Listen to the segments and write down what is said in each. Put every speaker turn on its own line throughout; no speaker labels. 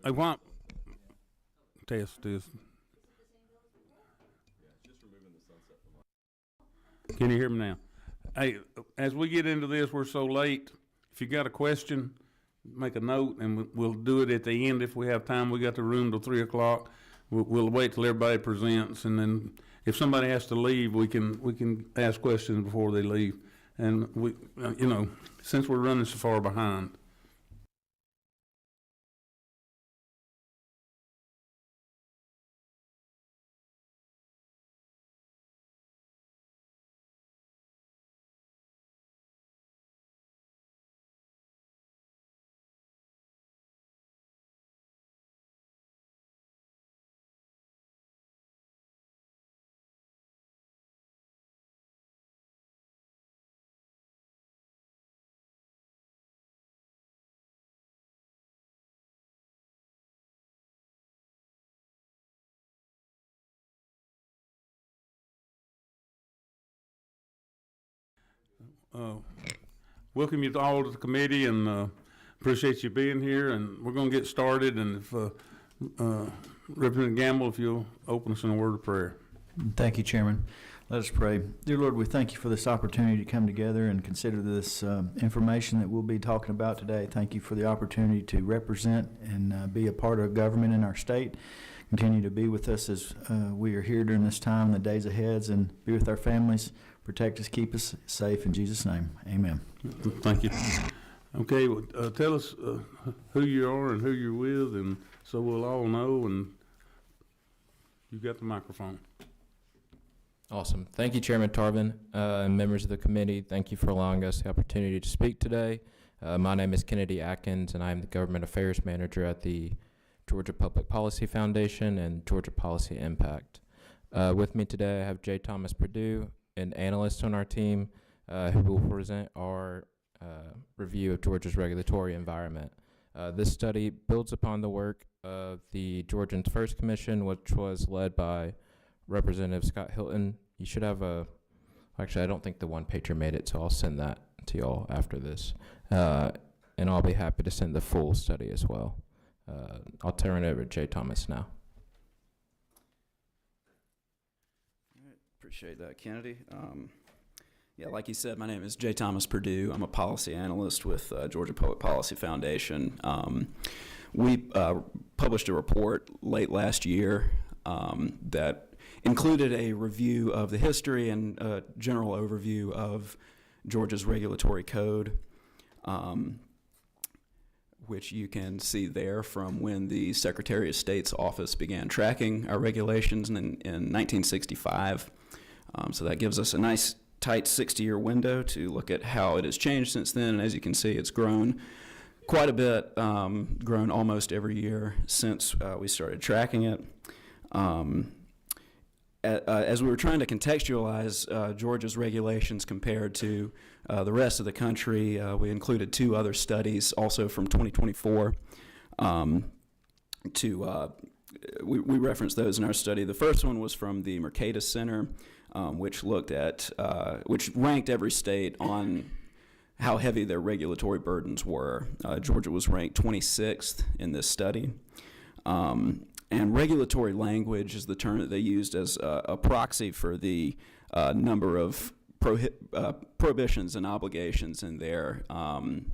I want test this. Can you hear me now? Hey, as we get into this, we're so late. If you got a question, make a note, and we'll do it at the end if we have time. We got the room till 3 o'clock. We'll wait till everybody presents, and then if somebody has to leave, we can ask questions before they leave. And we, since we're running so far behind. Welcome you all to the committee, and appreciate you being here. And we're going to get started. And if Representative Gamble, if you'll open us in a word of prayer.
Thank you, Chairman. Let us pray. Dear Lord, we thank you for this opportunity to come together and consider this information that we'll be talking about today. Thank you for the opportunity to represent and be a part of government in our state. Continue to be with us as we are here during this time, the days ahead, and be with our families. Protect us, keep us safe. In Jesus' name, amen.
Thank you. Okay, well, tell us who you are and who you're with, and so we'll all know, and you've got the microphone.
Awesome. Thank you, Chairman Tarvin, and members of the committee. Thank you for allowing us the opportunity to speak today. My name is Kennedy Atkins, and I am the Government Affairs Manager at the Georgia Public Policy Foundation and Georgia Policy Impact. With me today, I have J. Thomas Perdue, an analyst on our team, who will present our review of Georgia's regulatory environment. This study builds upon the work of the Georgians First Commission, which was led by Representative Scott Hilton. You should have actually, I don't think the one-pager made it, so I'll send that to y'all after this. And I'll be happy to send the full study as well. I'll turn it over to Jay Thomas now.
Appreciate that, Kennedy. Yeah, like you said, my name is J. Thomas Perdue. I'm a policy analyst with Georgia Public Policy Foundation. We published a report late last year that included a review of the history and a general overview of Georgia's regulatory code, which you can see there from when the Secretary of State's office began tracking our regulations in 1965. So that gives us a nice tight 60-year window to look at how it has changed since then. And as you can see, it's grown quite a bit, grown almost every year since we started tracking it. As we were trying to contextualize Georgia's regulations compared to the rest of the country, we included two other studies also from 2024 we referenced those in our study. The first one was from the Mercatus Center, which looked at, which ranked every state on how heavy their regulatory burdens were. Georgia was ranked 26th in this study. And regulatory language is the term that they used as a proxy for the number of prohibitions and obligations in there.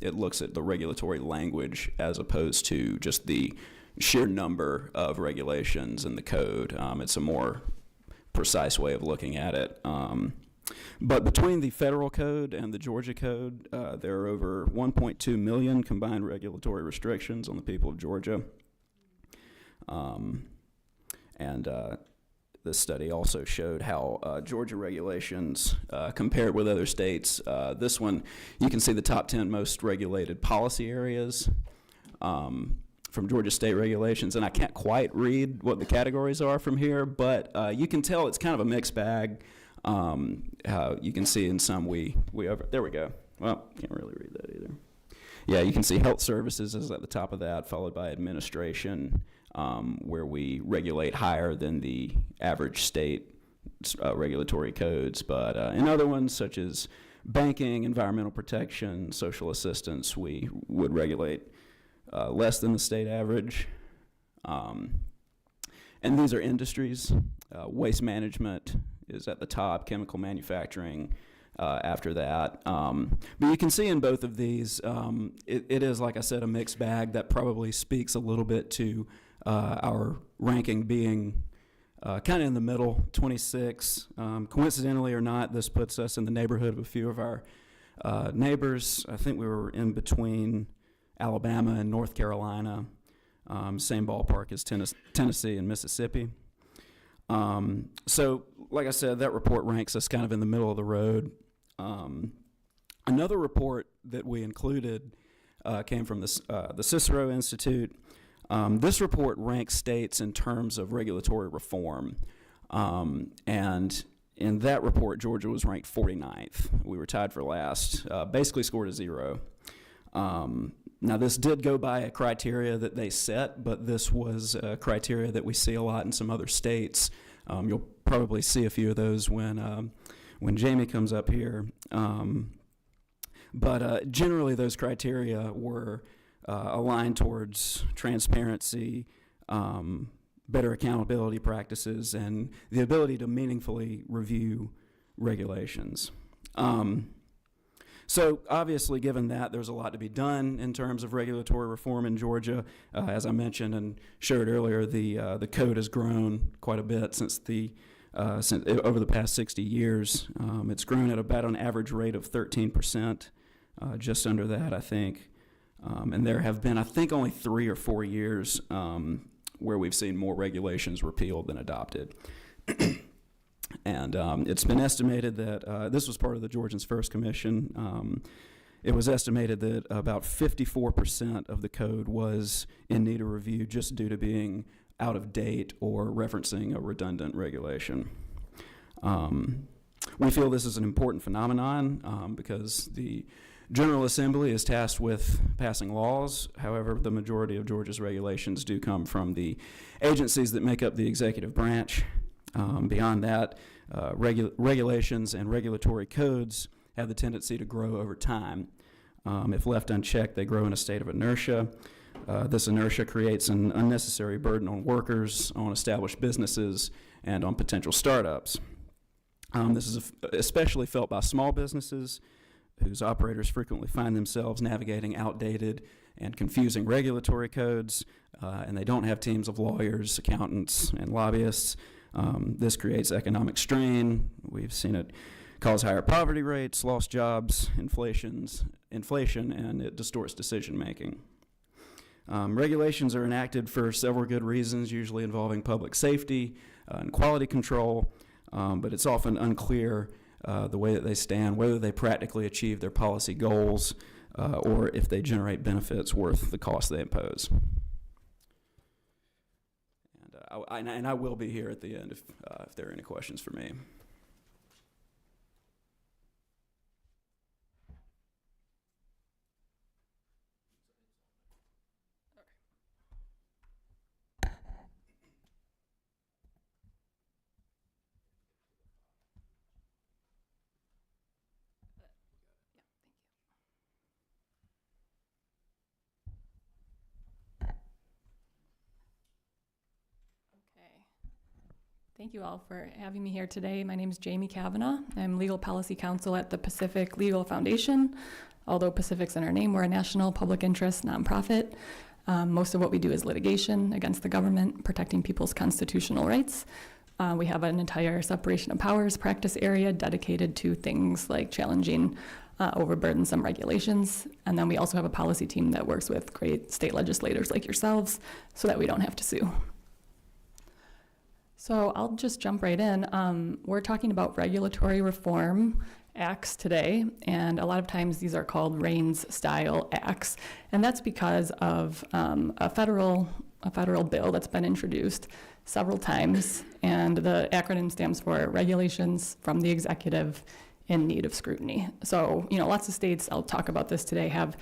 It looks at the regulatory language as opposed to just the sheer number of regulations in the code. It's a more precise way of looking at it. But between the federal code and the Georgia code, there are over 1.2 million combined regulatory restrictions on the people of Georgia. This study also showed how Georgia regulations compared with other states. This one, you can see the top 10 most regulated policy areas from Georgia state regulations, and I can't quite read what the categories are from here, but you can tell it's kind of a mixed bag. You can see in some there we go. Well, can't really read that either. Yeah, you can see health services is at the top of that, followed by administration, where we regulate higher than the average state regulatory codes. But in other ones, such as banking, environmental protection, social assistance, we would regulate less than the state average. And these are industries. Waste management is at the top, chemical manufacturing after that. But you can see in both of these, it is, like I said, a mixed bag that probably speaks a little bit to our ranking being kind of in the middle, 26. Coincidentally or not, this puts us in the neighborhood of a few of our neighbors. I think we were in between Alabama and North Carolina. Same ballpark as Tennessee and Mississippi. So, like I said, that report ranks us kind of in the middle of the road. Another report that we included came from the Cicero Institute. This report ranks states in terms of regulatory reform. And in that report, Georgia was ranked 49th. We were tied for last, basically scored a 0. Now, this did go by a criteria that they set, but this was a criteria that we see a lot in some other states. You'll probably see a few of those when Jamie comes up here. But generally, those criteria were aligned towards transparency, better accountability practices, and the ability to meaningfully review regulations. So obviously, given that, there's a lot to be done in terms of regulatory reform in Georgia. As I mentioned and shared earlier, the code has grown quite a bit since over the past 60 years. It's grown at about an average rate of 13%, just under that, I think. And there have been, I think, only 3 or 4 years where we've seen more regulations repealed than adopted. And it's been estimated that this was part of the Georgians First Commission. It was estimated that about 54% of the code was in need of review just due to being out of date or referencing a redundant regulation. We feel this is an important phenomenon because the General Assembly is tasked with passing laws. However, the majority of Georgia's regulations do come from the agencies that make up the executive branch. Beyond that, regulations and regulatory codes have the tendency to grow over time. If left unchecked, they grow in a state of inertia. This inertia creates an unnecessary burden on workers, on established businesses, and on potential startups. This is especially felt by small businesses whose operators frequently find themselves navigating outdated and confusing regulatory codes, and they don't have teams of lawyers, accountants, and lobbyists. This creates economic strain. We've seen it cause higher poverty rates, lost jobs, inflation, and it distorts decision making. Regulations are enacted for several good reasons, usually involving public safety and quality control, but it's often unclear the way that they stand, whether they practically achieve their policy goals or if they generate benefits worth the cost they impose. And I will be here at the end if there are any questions for me.
Thank you all for having me here today. My name is Jamie Kavanaugh. I'm Legal Policy Counsel at the Pacific Legal Foundation. Although Pacific's in our name, we're a national public interest nonprofit. Most of what we do is litigation against the government, protecting people's constitutional rights. We have an entire separation of powers practice area dedicated to things like challenging overburdensome regulations. And then we also have a policy team that works with great state legislators like yourselves so that we don't have to sue. So I'll just jump right in. We're talking about regulatory reform acts today, and a lot of times these are called Reins-style acts, and that's because of a federal bill that's been introduced several times, and the acronym stands for Regulations from the Executive in Need of Scrutiny. So, lots of states, I'll talk about this today, have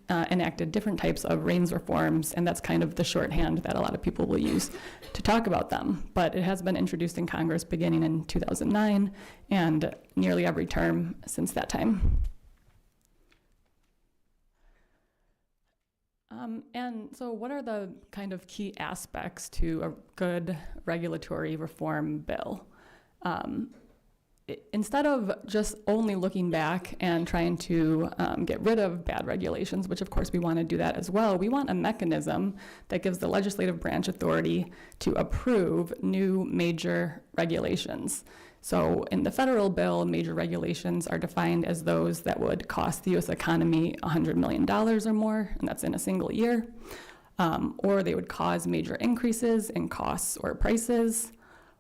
enacted different types of Reins reforms, and that's kind of the shorthand that a lot of people will use to talk about them. But it has been introduced in Congress beginning in 2009 and nearly every term since that time. And so what are the kind of key aspects to a good regulatory reform bill? Instead of just only looking back and trying to get rid of bad regulations, which of course we want to do that as well, we want a mechanism that gives the legislative branch authority to approve new major regulations. So in the federal bill, major regulations are defined as those that would cost the U.S. economy $100 million or more, and that's in a single year. Or they would cause major increases in costs or prices,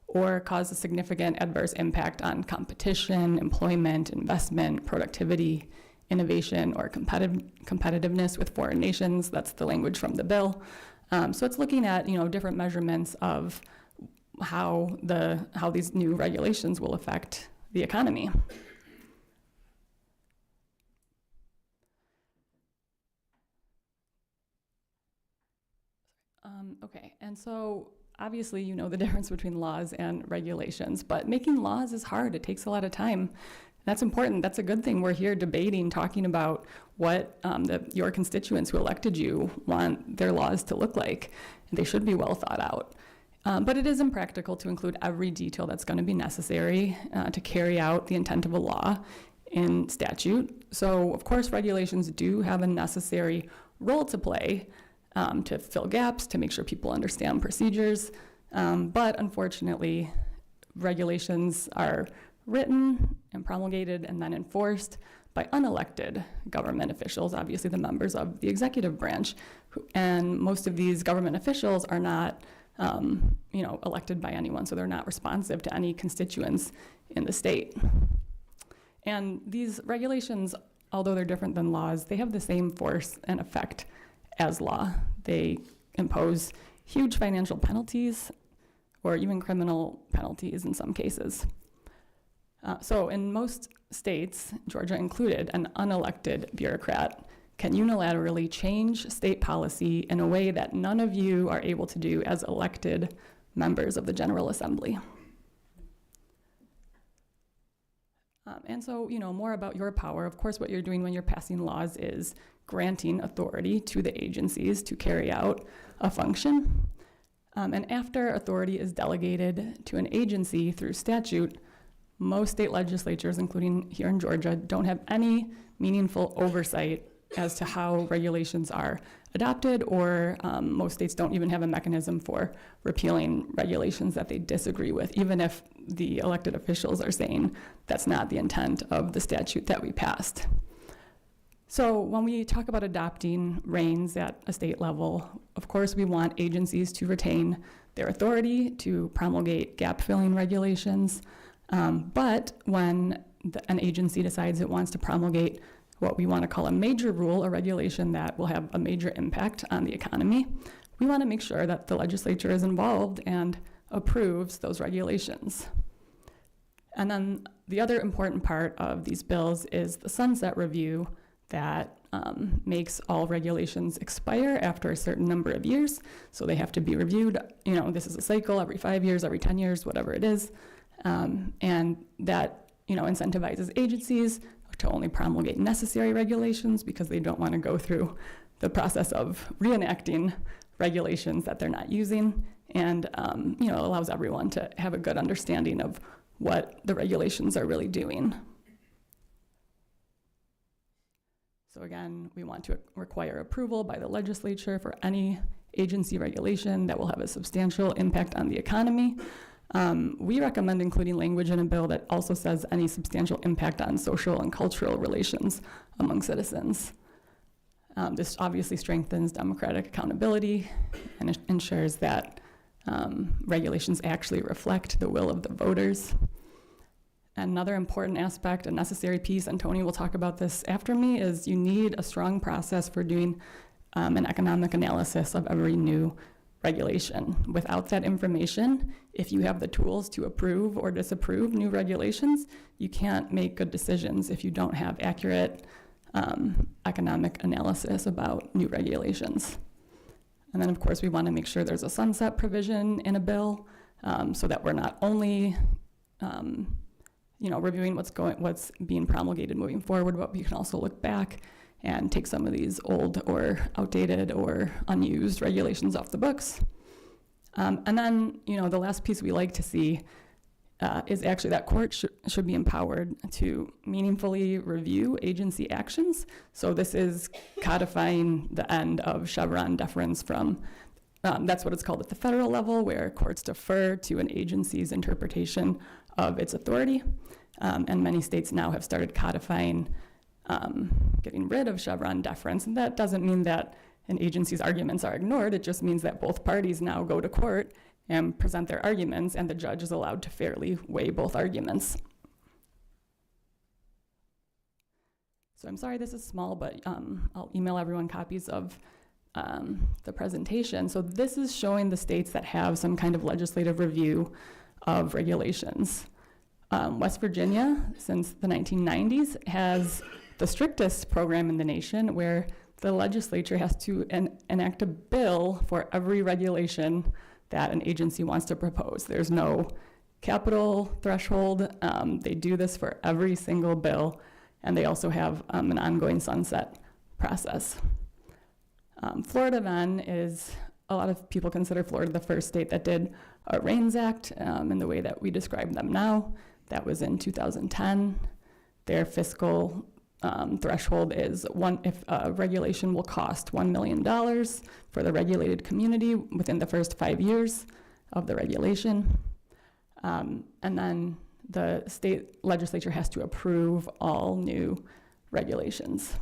or cause a significant adverse impact on competition, employment, investment, productivity, innovation, or competitiveness with foreign nations. That's the language from the bill. So it's looking at, different measurements of how these new regulations will affect the economy. Okay, and so obviously you know the difference between laws and regulations, but making laws is hard. It takes a lot of time. That's important. That's a good thing. We're here debating, talking about what your constituents who elected you want their laws to look like. They should be well thought out. But it is impractical to include every detail that's going to be necessary to carry out the intent of a law in statute. So, of course, regulations do have a necessary role to play to fill gaps, to make sure people understand procedures. But unfortunately, regulations are written and promulgated and then enforced by unelected government officials, obviously the members of the executive branch. And most of these government officials are not elected by anyone, so they're not responsive to any constituents in the state. And these regulations, although they're different than laws, they have the same force and effect as law. They impose huge financial penalties or even criminal penalties in some cases. So in most states, Georgia included, an unelected bureaucrat can unilaterally change state policy in a way that none of you are able to do as elected members of the General Assembly. And so, more about your power. Of course, what you're doing when you're passing laws is granting authority to the agencies to carry out a function. And after authority is delegated to an agency through statute, most state legislatures, including here in Georgia, don't have any meaningful oversight as to how regulations are adopted, or most states don't even have a mechanism for repealing regulations that they disagree with, even if the elected officials are saying that's not the intent of the statute that we passed. So when we talk about adopting reins at a state level, of course we want agencies to retain their authority to promulgate gap-filling regulations, but when an agency decides it wants to promulgate what we want to call a major rule, a regulation that will have a major impact on the economy, we want to make sure that the legislature is involved and approves those regulations. And then the other important part of these bills is the sunset review that makes all regulations expire after a certain number of years. So they have to be reviewed. This is a cycle every 5 years, every 10 years, whatever it is. And that, incentivizes agencies to only promulgate necessary regulations because they don't want to go through the process of reenacting regulations that they're not using, and allows everyone to have a good understanding of what the regulations are really doing. So again, we want to require approval by the legislature for any agency regulation that will have a substantial impact on the economy. We recommend including language in a bill that also says any substantial impact on social and cultural relations among citizens. This obviously strengthens democratic accountability and ensures that regulations actually reflect the will of the voters. Another important aspect, a necessary piece, and Tony will talk about this after me, is you need a strong process for doing an economic analysis of every new regulation. Without that information, if you have the tools to approve or disapprove new regulations, you can't make good decisions if you don't have accurate economic analysis about new regulations. And then, of course, we want to make sure there's a sunset provision in a bill so that we're not only reviewing what's being promulgated moving forward, but we can also look back and take some of these old or outdated or unused regulations off the books. And then, the last piece we like to see is actually that courts should be empowered to meaningfully review agency actions. So this is codifying the end of Chevron deference from, that's what it's called at the federal level, where courts defer to an agency's interpretation of its authority. And many states now have started codifying, getting rid of Chevron deference. And that doesn't mean that an agency's arguments are ignored. It just means that both parties now go to court and present their arguments, and the judge is allowed to fairly weigh both arguments. So I'm sorry this is small, but I'll email everyone copies of the presentation. So this is showing the states that have some kind of legislative review of regulations. West Virginia, since the 1990s, has the strictest program in the nation, where the legislature has to enact a bill for every regulation that an agency wants to propose. There's no capital threshold. They do this for every single bill, and they also have an ongoing sunset process. Florida then is, a lot of people consider Florida the first state that did a REINS Act in the way that we describe them now. That was in 2010. Their fiscal threshold is if a regulation will cost $1 million for the regulated community within the first 5 years of the regulation. And then the state legislature has to approve all new regulations.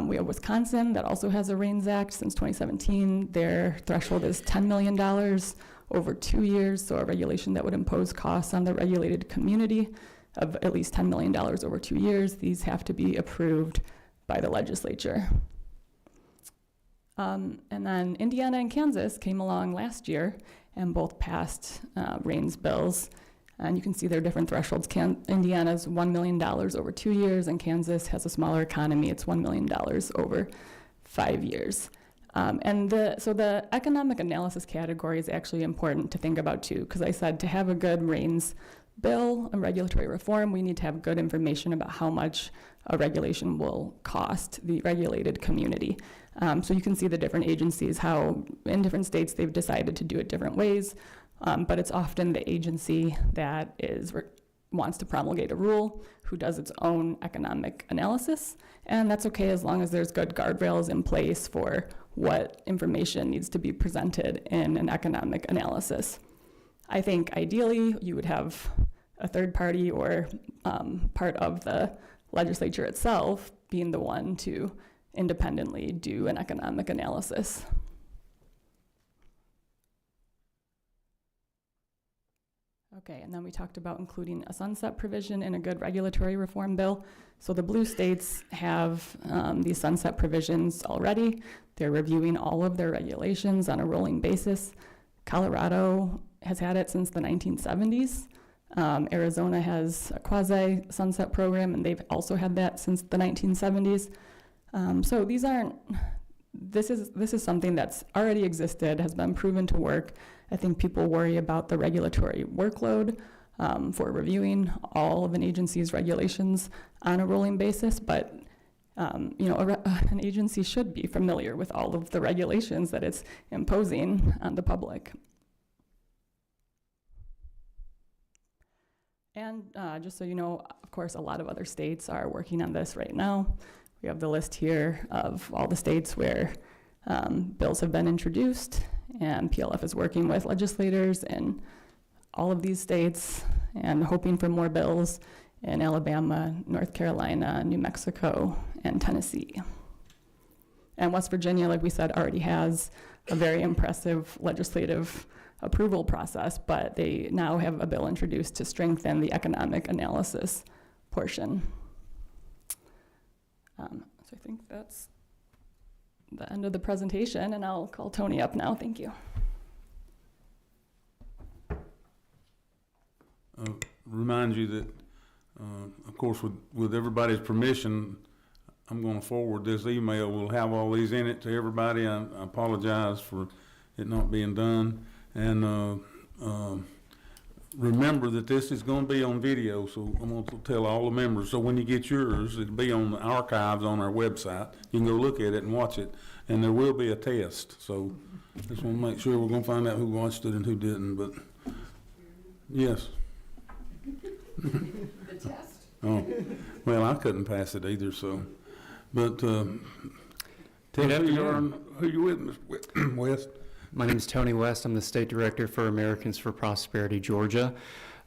We have Wisconsin that also has a REINS Act since 2017. Their threshold is $10 million over 2 years, so a regulation that would impose costs on the regulated community of at least $10 million over 2 years. These have to be approved by the legislature. And then Indiana and Kansas came along last year and both passed REINS bills. And you can see their different thresholds. Indiana's $1 million over 2 years, and Kansas has a smaller economy. It's $1 million over 5 years. So the economic analysis category is actually important to think about too, because I said to have a good REINS bill and regulatory reform, we need to have good information about how much a regulation will cost the regulated community. So you can see the different agencies, how in different states they've decided to do it different ways, but it's often the agency that wants to promulgate a rule who does its own economic analysis, and that's okay as long as there's good guardrails in place for what information needs to be presented in an economic analysis. I think ideally you would have a third party or part of the legislature itself being the one to independently do an economic analysis. Okay, and then we talked about including a sunset provision in a good regulatory reform bill. So the blue states have these sunset provisions already. They're reviewing all of their regulations on a rolling basis. Colorado has had it since the 1970s. Arizona has a quasi-sunset program, and they've also had that since the 1970s. So this is something that's already existed, has been proven to work. I think people worry about the regulatory workload for reviewing all of an agency's regulations on a rolling basis, but an agency should be familiar with all of the regulations that it's imposing on the public. And just so you know, of course, a lot of other states are working on this right now. We have the list here of all the states where bills have been introduced, and PLF is working with legislators in all of these states and hoping for more bills in Alabama, North Carolina, New Mexico, and Tennessee. And West Virginia, like we said, already has a very impressive legislative approval process, but they now have a bill introduced to strengthen the economic analysis portion. So I think that's the end of the presentation, and I'll call Tony up now. Thank you.
Remind you that, of course, with everybody's permission, I'm going to forward this email. We'll have all these in it to everybody. I apologize for it not being done. And remember that this is gonna be on video, so I'm gonna tell all the members, so when you get yours, it'll be on the archives on our website. You can go look at it and watch it, and there will be a test, so just wanna make sure we're gonna find out who watched it and who didn't, but, yes.
The test.
Oh, well, I couldn't pass it either, so, but, tell
Good
us who you are
afternoon.
and who you with, Mr. West.
My name is Tony West. I'm the State Director for Americans for Prosperity, Georgia.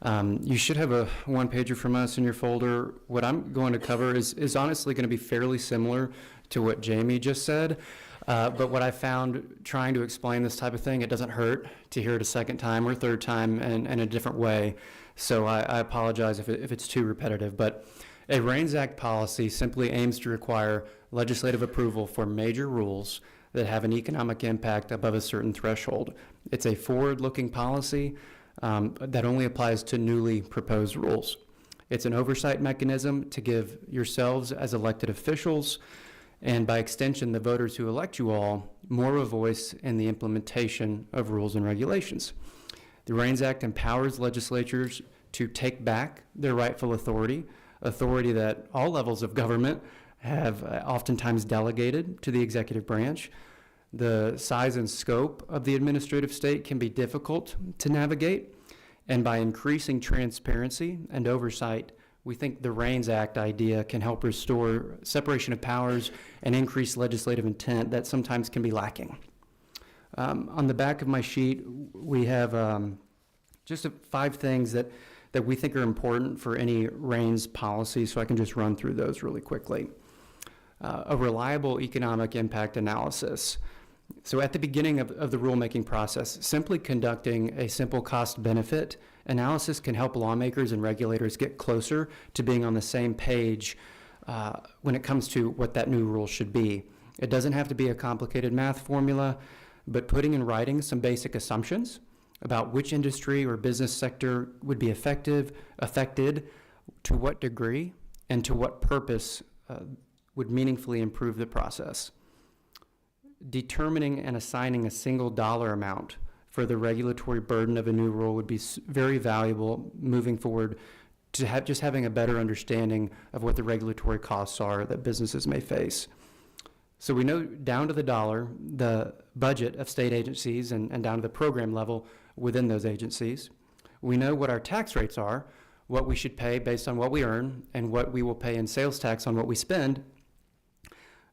You should have a one-pager from us in your folder. What I'm going to cover is honestly going to be fairly similar to what Jamie just said. But what I found trying to explain this type of thing, it doesn't hurt to hear it a second time or third time and in a different way. So I apologize if it's too repetitive. But a REINS Act policy simply aims to require legislative approval for major rules that have an economic impact above a certain threshold. It's a forward-looking policy that only applies to newly proposed rules. It's an oversight mechanism to give yourselves as elected officials, and by extension, the voters who elect you all, more of a voice in the implementation of rules and regulations. The REINS Act empowers legislatures to take back their rightful authority that all levels of government have oftentimes delegated to the executive branch. The size and scope of the administrative state can be difficult to navigate, and by increasing transparency and oversight, we think the REINS Act idea can help restore separation of powers and increase legislative intent that sometimes can be lacking. On the back of my sheet, we have just 5 things that we think are important for any REINS policy, so I can just run through those really quickly. A reliable economic impact analysis. So at the beginning of the rulemaking process, simply conducting a simple cost-benefit analysis can help lawmakers and regulators get closer to being on the same page when it comes to what that new rule should be. It doesn't have to be a complicated math formula, but putting in writing some basic assumptions about which industry or business sector would be affected, to what degree, and to what purpose would meaningfully improve the process. Determining and assigning a single dollar amount for the regulatory burden of a new rule would be very valuable moving forward to just having a better understanding of what the regulatory costs are that businesses may face. So we know down to the dollar the budget of state agencies and down to the program level within those agencies. We know what our tax rates are, what we should pay based on what we earn, and what we will pay in sales tax on what we spend,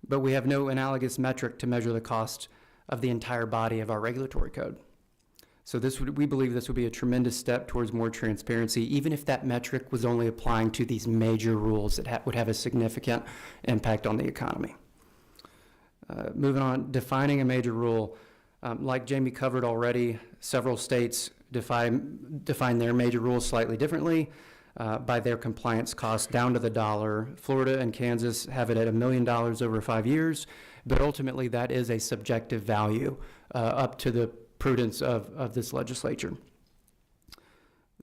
but we have no analogous metric to measure the cost of the entire body of our regulatory code. So we believe this would be a tremendous step towards more transparency, even if that metric was only applying to these major rules that would have a significant impact on the economy. Moving on, defining a major rule. Like Jamie covered already, several states define their major rules slightly differently by their compliance costs down to the dollar. Florida and Kansas have it at $1 million over 5 years, but ultimately that is a subjective value up to the prudence of this legislature.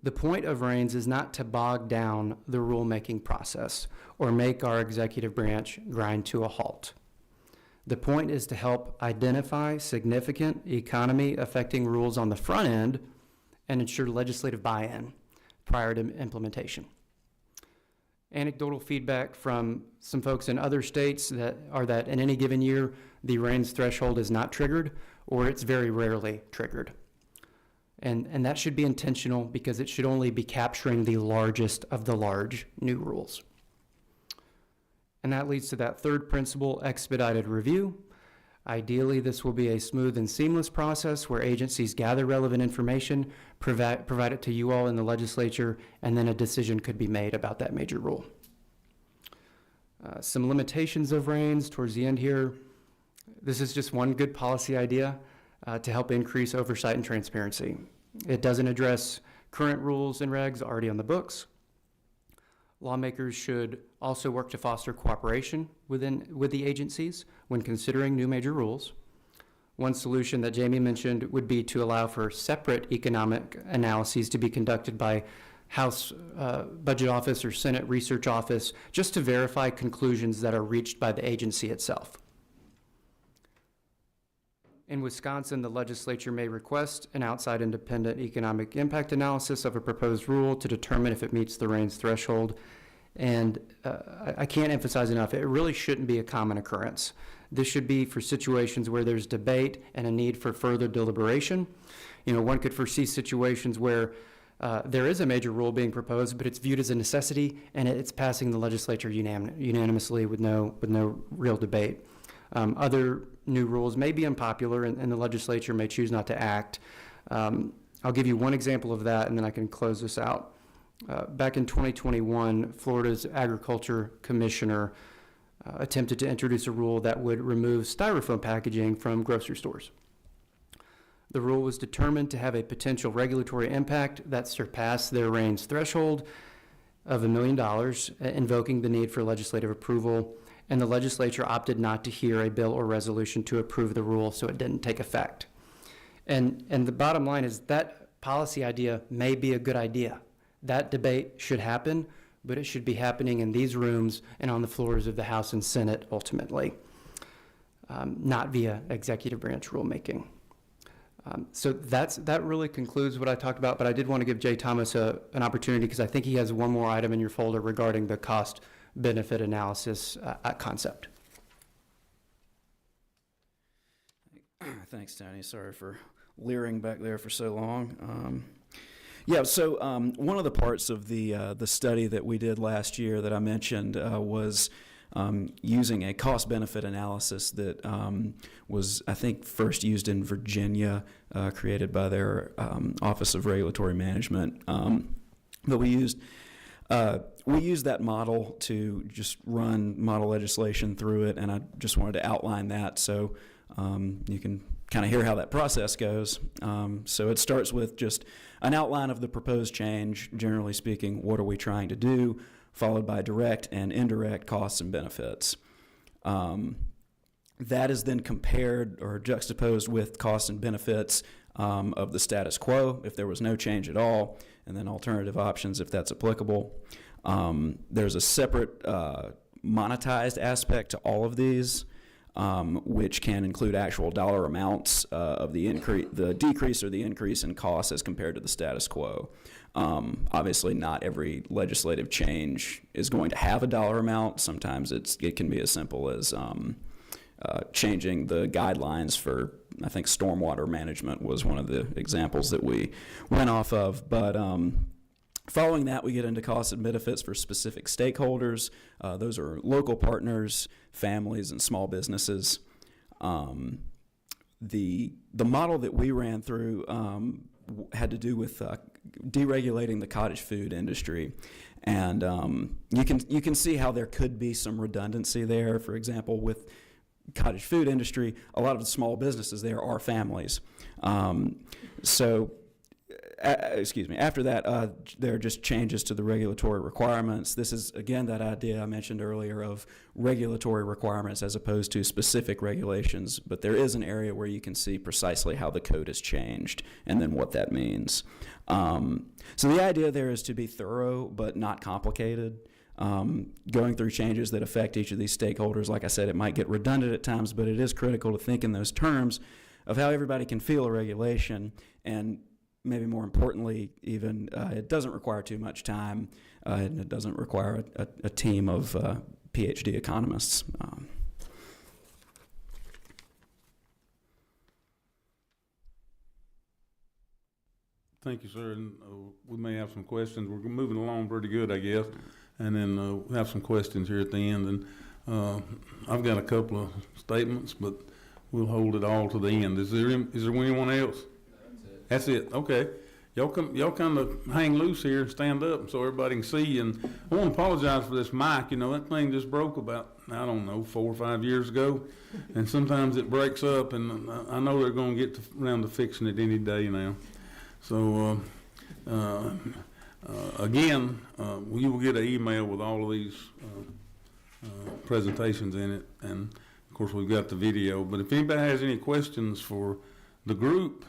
The point of REINS is not to bog down the rulemaking process or make our executive branch grind to a halt. The point is to help identify significant economy-affecting rules on the front end and ensure legislative buy-in prior to implementation. Anecdotal feedback from some folks in other states that in any given year, the REINS threshold is not triggered, or it's very rarely triggered. And that should be intentional because it should only be capturing the largest of the large new rules. And that leads to that third principle, expedited review. Ideally, this will be a smooth and seamless process where agencies gather relevant information, provide it to you all in the legislature, and then a decision could be made about that major rule. Some limitations of REINS towards the end here. This is just one good policy idea to help increase oversight and transparency. It doesn't address current rules and regs already on the books. Lawmakers should also work to foster cooperation with the agencies when considering new major rules. One solution that Jamie mentioned would be to allow for separate economic analyses to be conducted by House Budget Office or Senate Research Office, just to verify conclusions that are reached by the agency itself. In Wisconsin, the legislature may request an outside independent economic impact analysis of a proposed rule to determine if it meets the RAINS threshold. And I can't emphasize enough, it really shouldn't be a common occurrence. This should be for situations where there's debate and a need for further deliberation. You know, one could foresee situations where there is a major rule being proposed, but it's viewed as a necessity and it's passing the legislature unanimously with no real debate. Other new rules may be unpopular and the legislature may choose not to act. I'll give you one example of that and then I can close this out. Back in 2021, Florida's Agriculture Commissioner attempted to introduce a rule that would remove styrofoam packaging from grocery stores. The rule was determined to have a potential regulatory impact that surpassed their RAINS threshold of $1 million, invoking the need for legislative approval, and the legislature opted not to hear a bill or resolution to approve the rule, so it didn't take effect. And the bottom line is that policy idea may be a good idea. That debate should happen, but it should be happening in these rooms and on the floors of the House and Senate ultimately, not via executive branch rulemaking. So that really concludes what I talked about, but I did want to give Jay Thomas an opportunity because I think he has one more item in your folder regarding the cost-benefit analysis concept.
Thanks, Tony. Sorry for leering back there for so long. Yeah, so one of the parts of the study that we did last year that I mentioned was using a cost-benefit analysis that was, I think, first used in Virginia, created by their Office of Regulatory Management. But we used that model to just run model legislation through it, and I just wanted to outline that so you can kind of hear how that process goes. So it starts with just an outline of the proposed change, generally speaking, what are we trying to do, followed by direct and indirect costs and benefits. That is then compared or juxtaposed with costs and benefits of the status quo, if there was no change at all, and then alternative options if that's applicable. There's a separate monetized aspect to all of these, which can include actual dollar amounts of the decrease or the increase in costs as compared to the status quo. Obviously, not every legislative change is going to have a dollar amount. Sometimes it can be as simple as changing the guidelines for, I think, stormwater management was one of the examples that we went off of. But following that, we get into costs and benefits for specific stakeholders. Those are local partners, families, and small businesses. The model that we ran through had to do with deregulating the cottage food industry, and you can see how there could be some redundancy there. For example, with cottage food industry, a lot of the small businesses there are families. After that, there are just changes to the regulatory requirements. This is, again, that idea I mentioned earlier of regulatory requirements as opposed to specific regulations, but there is an area where you can see precisely how the code has changed and then what that means. So the idea there is to be thorough but not complicated. Going through changes that affect each of these stakeholders, like I said, it might get redundant at times, but it is critical to think in those terms of how everybody can feel a regulation, and maybe more importantly, even it doesn't require too much time, and it doesn't require a team of PhD economists.
Thank you, sir. And we may have some questions. We're moving along pretty good, I guess. And then we'll have some questions here at the end. And I've got a couple of statements, but we'll hold it all to the end. Is there anyone else? That's it. Okay. Y'all kind of hang loose here and stand up so everybody can see you. And I want to apologize for this mic. You know, that thing just broke about, I don't know, 4 or 5 years ago. And sometimes it breaks up, and I know they're going to get around to fixing it any day now. So, again, you will get an email with all of these presentations in it. And, of course, we've got the video. But if anybody has any questions for the group,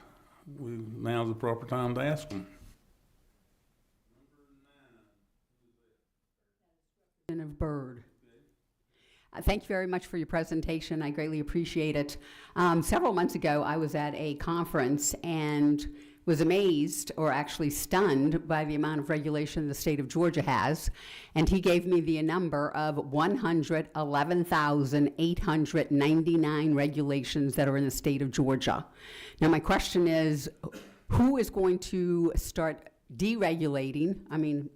now's the proper time to ask them.
Of Bird. Thank you very much for your presentation. I greatly appreciate it. Several months ago, I was at a conference and was amazed, or actually stunned, by the amount of regulation the state of Georgia has. And he gave me the number of 111,899 regulations that are in the state of Georgia. Now, my question is, who is going to start deregulating? I mean,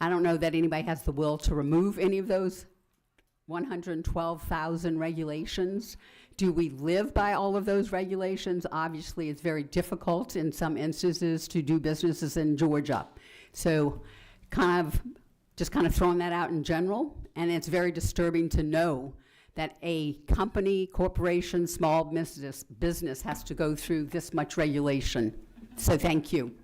I don't know that anybody has the will to remove any of those 112,000 regulations. Do we live by all of those regulations? Obviously, it's very difficult in some instances to do businesses in Georgia. So just kind of throwing that out in general, and it's very disturbing to know that a company, corporation, small business has to go through this much regulation. So thank you.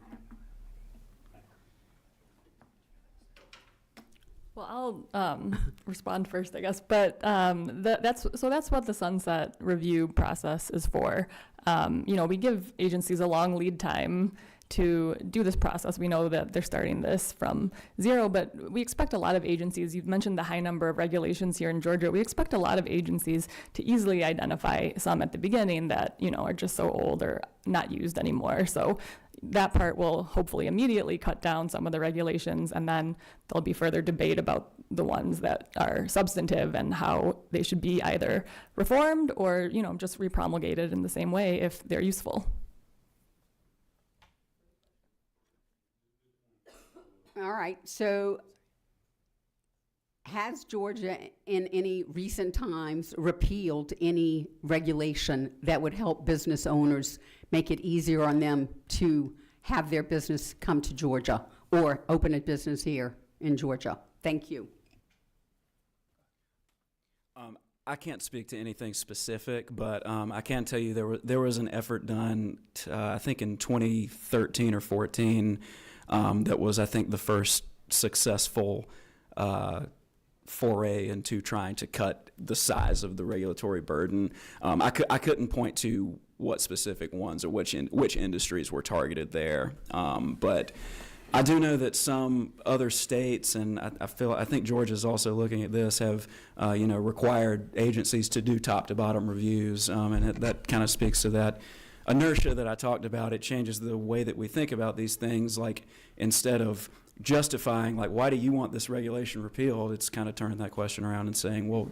Well, I'll respond first, I guess. But that's what the sunset review process is for. We give agencies a long lead time to do this process. We know that they're starting this from zero, but we expect a lot of agencies, you've mentioned the high number of regulations here in Georgia, we expect a lot of agencies to easily identify some at the beginning that, are just so old or not used anymore. So that part will hopefully immediately cut down some of the regulations, and then there'll be further debate about the ones that are substantive and how they should be either reformed or, just repromulgated in the same way if they're useful.
All right, so has Georgia in any recent times repealed any regulation that would help business owners, make it easier on them to have their business come to Georgia or open a business here in Georgia? Thank you.
I can't speak to anything specific, but I can tell you there was an effort done, I think in 2013 or 14, that was, I think, the first successful foray into trying to cut the size of the regulatory burden. I couldn't point to what specific ones or which industries were targeted there, but I do know that some other states, and I think Georgia's also looking at this, have required agencies to do top to bottom reviews, and that kind of speaks to that inertia that I talked about. It changes the way that we think about these things. Like, instead of justifying, like, why do you want this regulation repealed, it's kind of turning that question around and saying, well,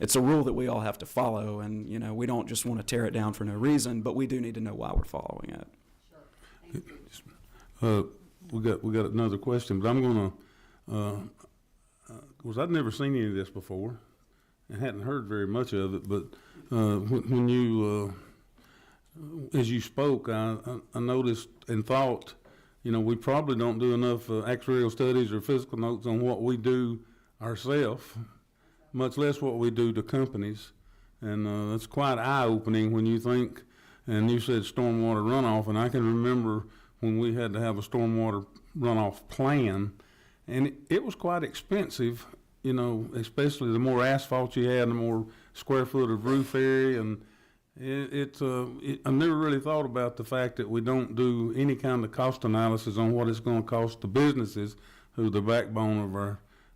it's a rule that we all have to follow, and we don't just want to tear it down for no reason, but we do need to know why we're following it.
Sure. Thank you.
We got another question, but I'm gonna, because I'd never seen any of this before and hadn't heard very much of it, but when you, as you spoke, I noticed and thought, we probably don't do enough actuarial studies or fiscal notes on what we do ourselves, much less what we do to companies. And that's quite eye-opening when you think, and you said stormwater runoff, and I can remember when we had to have a stormwater runoff plan, and it was quite expensive, especially the more asphalt you had, the more square foot of roof area, and I never really thought about the fact that we don't do any kind of cost analysis on what it's going to cost the businesses, who are the backbone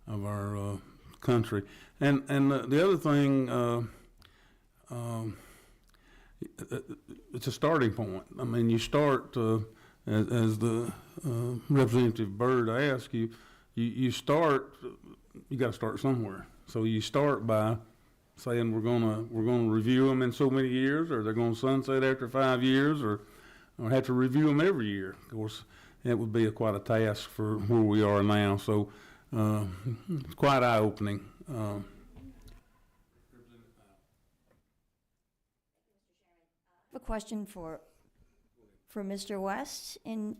of our country. And the other thing, it's a starting point. I mean, you start as the Representative Byrd asked you, you got to start somewhere. So you start by saying we're gonna review them in so many years, or they're gonna sunset after 5 years, or have to review them every year. Of course, it would be quite a task for where we are now. So it's quite eye-opening.
I have a question for Mr. West in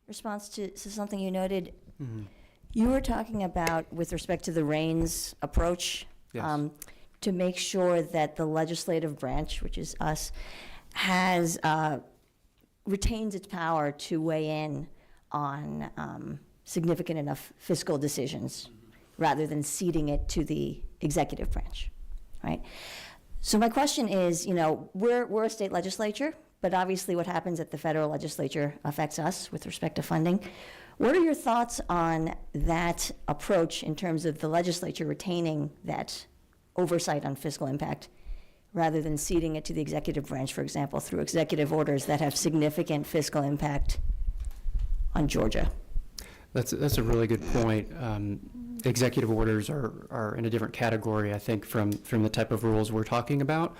response to something you noted.
Mm-hmm.
You were talking about, with respect to the RAINS approach,
Yes.
to make sure that the legislative branch, which is us, has retains its power to weigh in on significant enough fiscal decisions, rather than ceding it to the executive branch, right? So my question is, we're a state legislature, but obviously what happens at the federal legislature affects us with respect to funding. What are your thoughts on that approach in terms of the legislature retaining that oversight on fiscal impact rather than ceding it to the executive branch, for example, through executive orders that have significant fiscal impact on Georgia?
That's a really good point. Executive orders are in a different category, I think, from the type of rules we're talking about.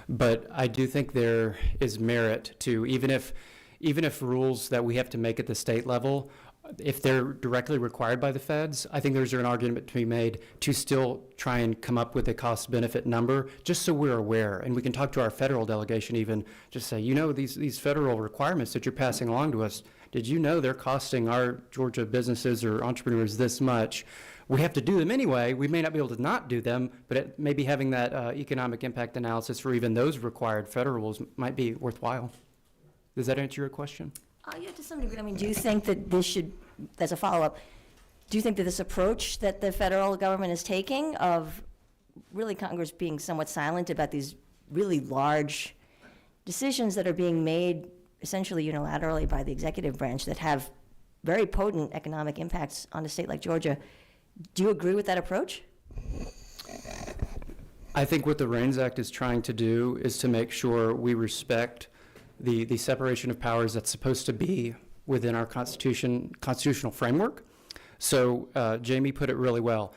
But I do think there is merit to, even if rules that we have to make at the state level, if they're directly required by the feds, I think there's an argument to be made to still try and come up with a cost-benefit number, just so we're aware. And we can talk to our federal delegation even, just say, you know, these federal requirements that you're passing along to us, did you know they're costing our Georgia businesses or entrepreneurs this much? We have to do them anyway. We may not be able to not do them, but maybe having that economic impact analysis for even those required federal rules might be worthwhile. Does that answer your question?
Yeah, to some degree. I mean, do you think that this should, as a follow-up, do you think that this approach that the federal government is taking of really Congress being somewhat silent about these really large decisions that are being made essentially unilaterally by the executive branch that have very potent economic impacts on a state like Georgia, do you agree with that approach?
I think what the REINS Act is trying to do is to make sure we respect the separation of powers that's supposed to be within our constitutional framework. So Jamie put it really well.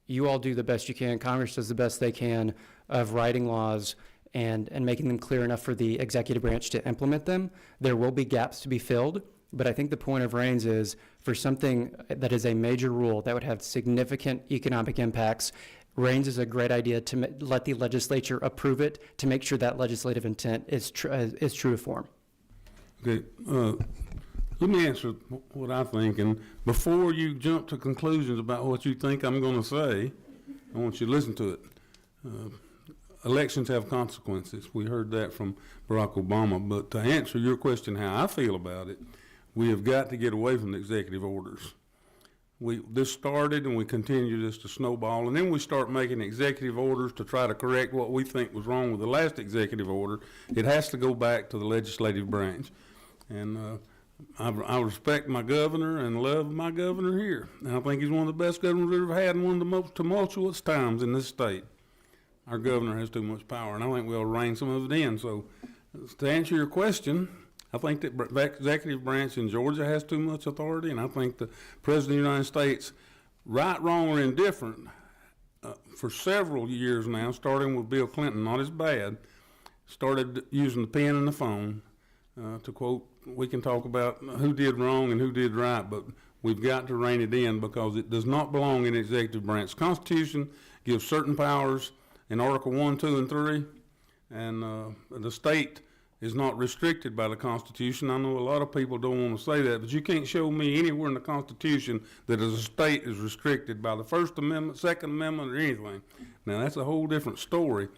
You all do the best you can. Congress does the best they can of writing laws and making them clear enough for the executive branch to implement them. There will be gaps to be filled, but I think the point of REINS is for something that is a major rule that would have significant economic impacts, REINS is a great idea to let the legislature approve it to make sure that legislative intent is true to form.
Okay, let me answer what I think, and before you jump to conclusions about what you think I'm going to say, I want you to listen to it. Elections have consequences. We heard that from Barack Obama, but to answer your question how I feel about it, we have got to get away from the executive orders. This started and we continue this to snowball, and then we start making executive orders to try to correct what we think was wrong with the last executive order. It has to go back to the legislative branch. And I respect my governor and love my governor here. And I think he's one of the best governors we've ever had in one of the most tumultuous times in this state. Our governor has too much power, and I think we'll rein some of it in. So to answer your question, I think that the executive branch in Georgia has too much authority, and I think the President of the United States, right, wrong, or indifferent, for several years now, starting with Bill Clinton, not as bad, started using the pen and the phone. To quote, we can talk about who did wrong and who did right, but we've got to rein it in because it does not belong in the executive branch. The Constitution gives certain powers in Article 1, 2, and 3, and the state is not restricted by the Constitution. I know a lot of people don't want to say that, but you can't show me anywhere in the Constitution that a state is restricted by the First Amendment, Second Amendment, or anything. Now, that's a whole different story,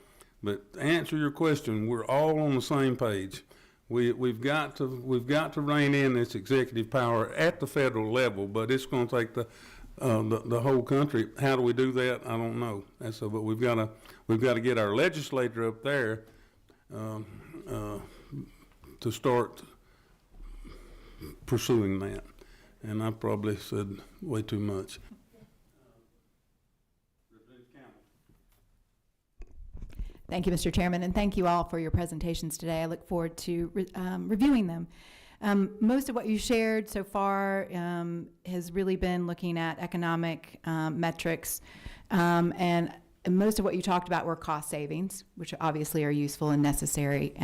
but to answer your question, we're all on the same page. We've got to rein in this executive power at the federal level, but it's going to take the whole country. How do we do that? I don't know. But we've got to get our legislature up there to start pursuing that. And I probably said way too much.
Thank you, Mr. Chairman, and thank you all for your presentations today. I look forward to reviewing them. Most of what you shared so far has really been looking at economic metrics, and most of what you talked about were cost savings, which obviously are useful and necessary.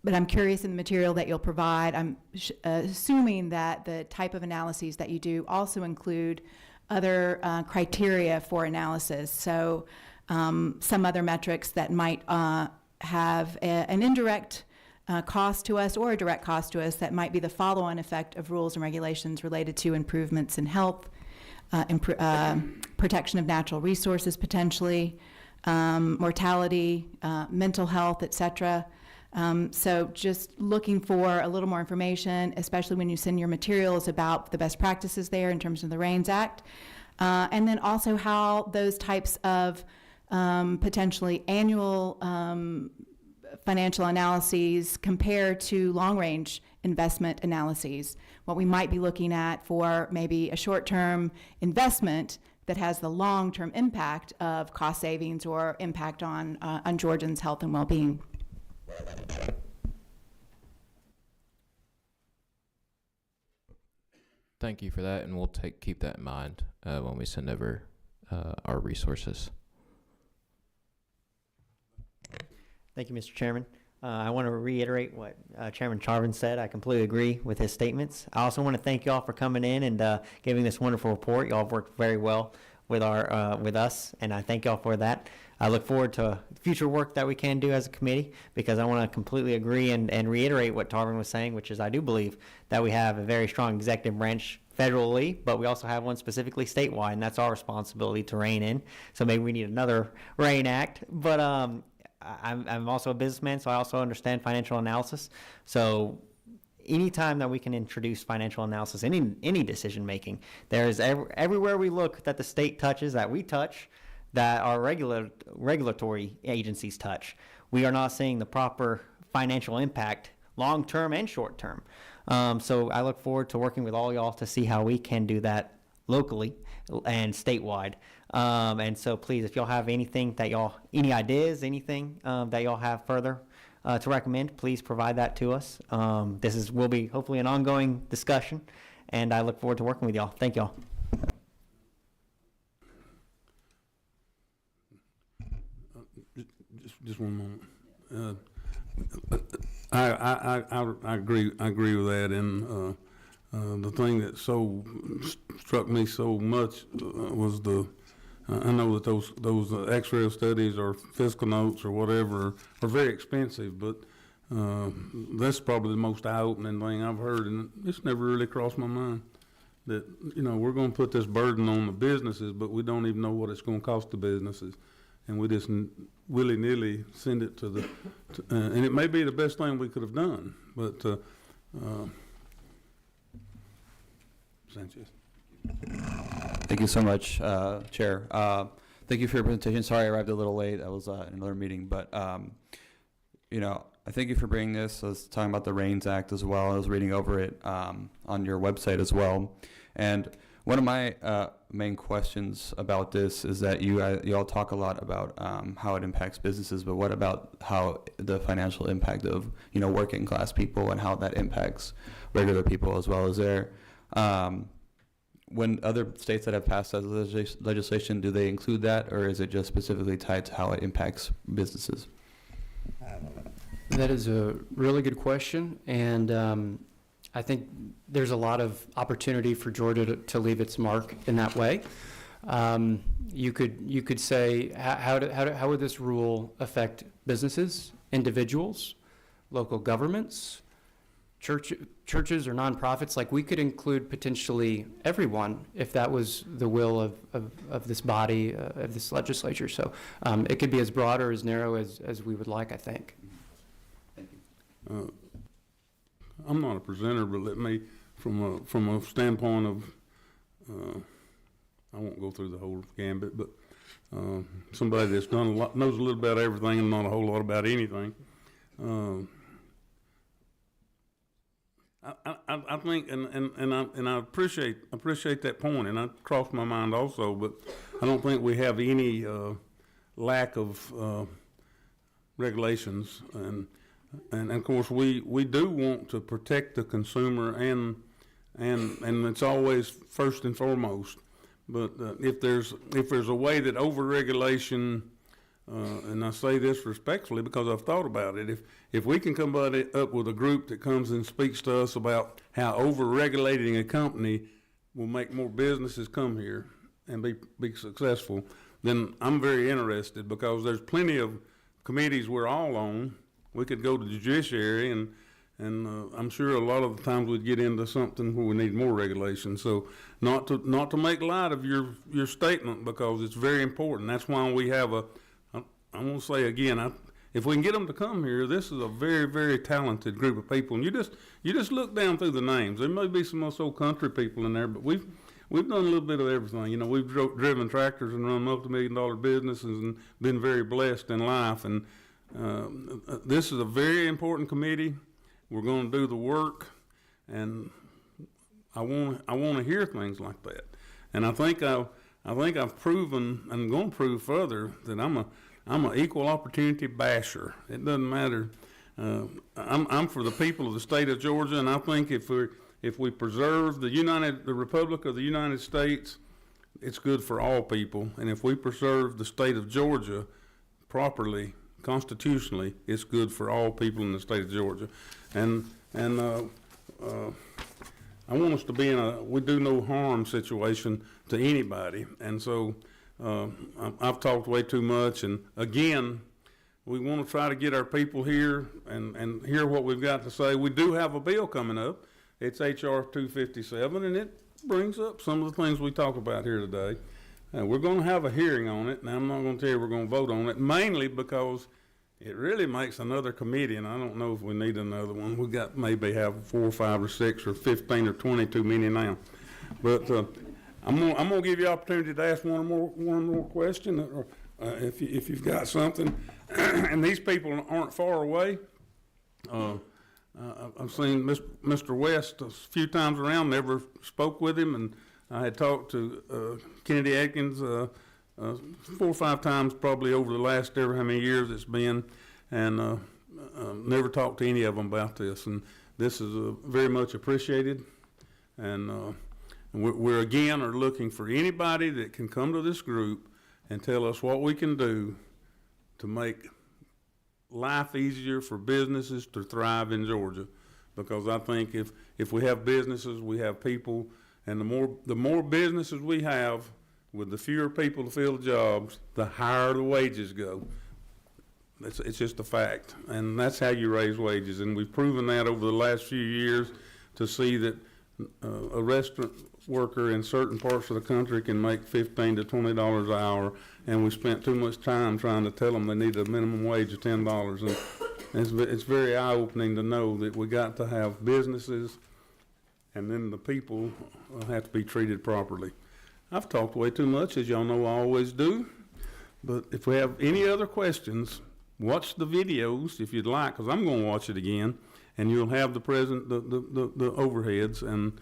But I'm curious in the material that you'll provide, I'm assuming that the type of analyses that you do also include other criteria for analysis. So some other metrics that might have an indirect cost to us or a direct cost to us that might be the follow-on effect of rules and regulations related to improvements in health, protection of natural resources potentially, mortality, mental health, et cetera. So just looking for a little more information, especially when you send your materials about the best practices there in terms of the REINS Act, and then also how those types of potentially annual financial analyses compare to long-range investment analyses, what we might be looking at for maybe a short-term investment that has the long-term impact of cost savings or impact on Georgians' health and well-being.
Thank you for that, and we'll keep that in mind when we send over our resources.
Thank you, Mr. Chairman. I want to reiterate what Chairman Charvin said. I completely agree with his statements. I also want to thank you all for coming in and giving this wonderful report. You all have worked very well with us, and I thank you all for that. I look forward to future work that we can do as a committee, because I want to completely agree and reiterate what Tarvin was saying, which is I do believe that we have a very strong executive branch federally, but we also have one specifically statewide, and that's our responsibility to rein in. So maybe we need another RAIN Act. But I'm also a businessman, so I also understand financial analysis. So anytime that we can introduce financial analysis in any decision making, there is everywhere we look that the state touches, that we touch, that our regulatory agencies touch, we are not seeing the proper financial impact, long term and short term. So I look forward to working with all y'all to see how we can do that locally and statewide. And so please, if y'all have anything that any ideas, anything that y'all have further to recommend, please provide that to us. This will be hopefully an ongoing discussion, and I look forward to working with y'all. Thank y'all.
Just one moment. I agree with that, and the thing that so struck me so much was I know that those X-ray studies or fiscal notes or whatever are very expensive, but that's probably the most eye-opening thing I've heard, and it's never really crossed my mind that we're going to put this burden on the businesses, but we don't even know what it's going to cost the businesses, and we just willy-nilly send it to and it may be the best thing we could have done, but Sanchez.
Thank you so much, Chair. Thank you for your presentation. Sorry I arrived a little late. I was in another meeting, but I thank you for bringing this. I was talking about the RAINS Act as well. I was reading over it on your website as well. And one of my main questions about this is that you all talk a lot about how it impacts businesses, but what about how the financial impact of working class people and how that impacts regular people as well? As there, when other states that have passed that legislation, do they include that, or is it just specifically tied to how it impacts businesses?
That is a really good question, and I think there's a lot of opportunity for Georgia to leave its mark in that way. You could say, how would this rule affect businesses, individuals, local governments, churches or nonprofits? Like, we could include potentially everyone if that was the will of this body, of this legislature. So it could be as broad or as narrow as we would like, I think.
Thank you.
I'm not a presenter, but let me, from a standpoint of, I won't go through the whole gambit, but somebody that's done a lot, knows a little about everything and not a whole lot about anything. I think, and I appreciate that point, and that crossed my mind also. But I don't think we have any lack of regulations, and of course we do want to protect the consumer, and it's always first and foremost. But if there's a way that overregulation, and I say this respectfully because I've thought about it, if we can come up with a group that comes and speaks to us about how overregulating a company will make more businesses come here and be successful, then I'm very interested, because there's plenty of committees we're all on. We could go to the judiciary, and I'm sure a lot of the times we'd get into something where we need more regulation. So not to make light of your statement, because it's very important. That's why we have I want to say again, if we can get them to come here, this is a very, very talented group of people. And you just look down through the names. There may be some of us old country people in there, but we've done a little bit of everything. We've driven tractors and run multi-million-dollar businesses and been very blessed in life. And this is a very important committee. We're going to do the work, and I want to hear things like that, and I think I've proven and going to prove further that I'm an equal opportunity basher. It doesn't matter. I'm for the people of the state of Georgia, and I think if we preserve the Republic of the United States, it's good for all people. And if we preserve the state of Georgia properly, constitutionally, it's good for all people in the state of Georgia. And I want us to be in a we do no harm situation to anybody. And so I've talked way too much. And again, we want to try to get our people here and hear what we've got to say. We do have a bill coming up. It's H.R. 257, and it brings up some of the things we talk about here today. We're going to have a hearing on it, and I'm not going to tell you we're going to vote on it, mainly because it really makes another committee, and I don't know if we need another one. We got maybe have 4 or 5 or 6 or 15 or 20 too many now. But I'm gonna give you the opportunity to ask one more question, or if you've got something. And these people aren't far away. I've seen Mr. West a few times around, never spoke with him, and I had talked to Kennedy Atkins 4 or 5 times probably over the last ever how many years it's been, and never talked to any of them about this. And this is very much appreciated, and we're again are looking for anybody that can come to this group and tell us what we can do to make life easier for businesses to thrive in Georgia, because I think if we have businesses, we have people, and the more businesses we have with the fewer people to fill the jobs, the higher the wages go. It's just a fact, and that's how you raise wages, and we've proven that over the last few years to see that a restaurant worker in certain parts of the country can make $15 to $20 an hour, and we spent too much time trying to tell them they need a minimum wage of $10. And it's very eye-opening to know that we got to have businesses, and then the people have to be treated properly. I've talked way too much, as y'all know I always do, but if we have any other questions, watch the videos if you'd like, because I'm going to watch it again, and you'll have the overheads, and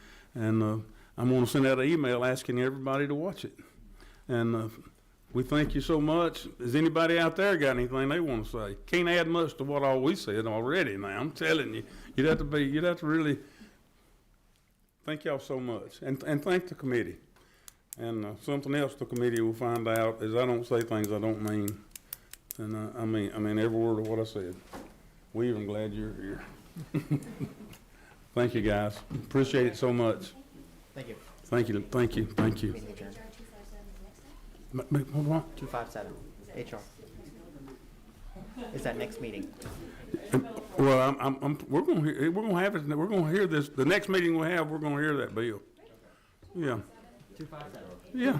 I'm going to send out an email asking everybody to watch it. And we thank you so much. Has anybody out there got anything they want to say? Can't add much to what all we said already now. I'm telling you, you'd have to really thank y'all so much, and thank the committee. And something else the committee will find out is I don't say things I don't mean, and I mean every word of what I said. We're even glad you're here. Thank you, guys. Appreciate it so much.
Thank you.
Thank you. Thank you. Thank you.
Meeting adjourned.
What?
257, HR. Is that next meeting?
Well, we're going to have it. We're going to hear this. The next meeting we have, we're going to hear that bill. Yeah.
257.
Yeah.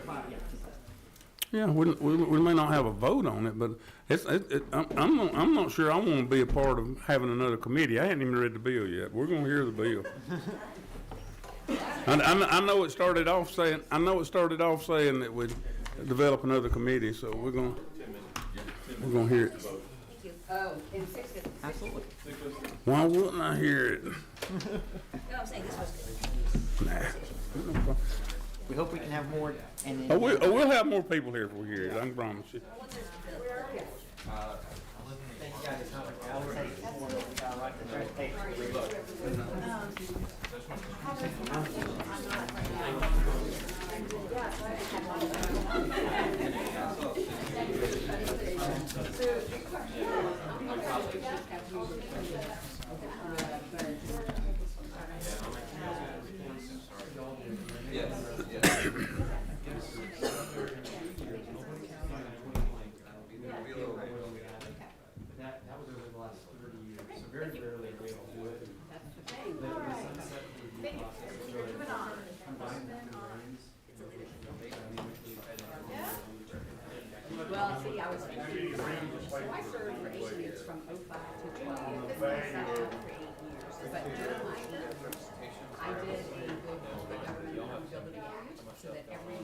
Yeah. We may not have a vote on it, but I'm not sure I want to be a part of having another committee. I hadn't even read the bill yet. We're going to hear the bill. I know it started off saying that we'd develop another committee, so we're going to hear it.
Oh, in 6 minutes.
Absolutely.
Why wouldn't I hear it?
No, I'm saying this was
Nah.
We hope we can have more. And
Oh, we'll have more people here if we hear it. I can promise you.
Thank you guys. I'll take more. That was over the last 30 years, so very rarely are we able to do it.
Well, see, I was, so I served for 8 years, from 05 to 12, and I sat down for 8 years. But during my 8 years, I did a good government accountability act, so that every